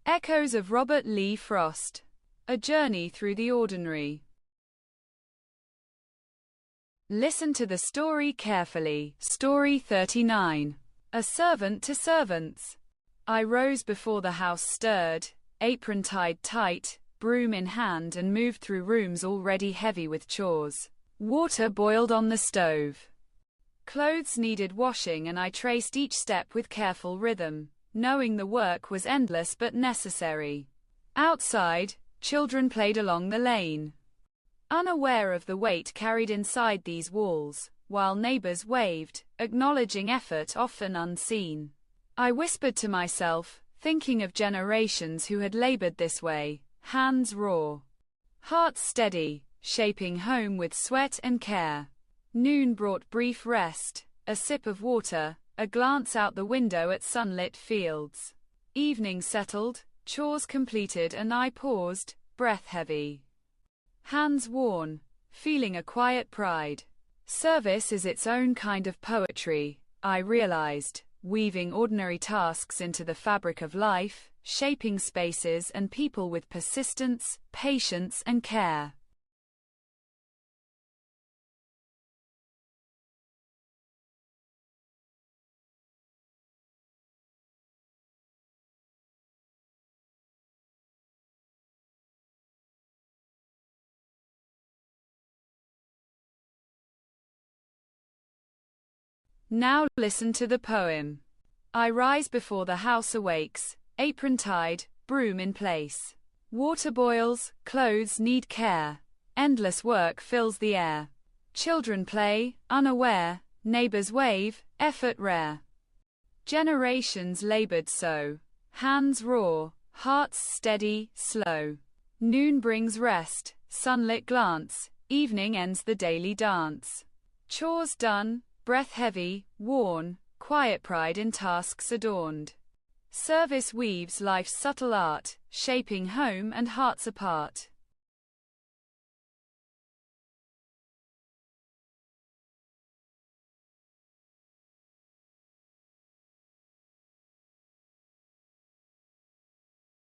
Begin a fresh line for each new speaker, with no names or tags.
Echoes of Robert Lee Frost. A Journey Through the Ordinary. Listen to the story carefully. Story 39. A Servant to Servants. I rose before the house stirred, apron tied tight, broom in hand, and moved through rooms already heavy with chores. Water boiled on the stove. Clothes needed washing, and I traced each step with careful rhythm, knowing the work was endless but necessary. Outside, children played along the lane, unaware of the weight carried inside these walls, while neighbors waved, acknowledging effort often unseen. I whispered to myself, thinking of generations who had labored this way, hands raw, hearts steady, shaping home with sweat and care. Noon brought brief rest, a sip of water, a glance out the window at sunlit fields. Evening settled, chores completed, and I paused, breath heavy, hands worn, feeling a quiet pride. Service is its own kind of poetry, I realized, weaving ordinary tasks into the fabric of life, shaping spaces and people with persistence, patience, and care. Now listen to the poem. I rise before the house awakes, apron tied, broom in place. Water boils, clothes need care. Endless work fills the air. Children play, unaware, neighbors wave, effort rare. Generations labored so, hands raw, hearts steady, slow. Noon brings rest, sunlit glance, evening ends the daily dance. Chores done, breath heavy, worn, quiet pride in tasks adorned. Service weaves life's subtle art, shaping home and hearts apart.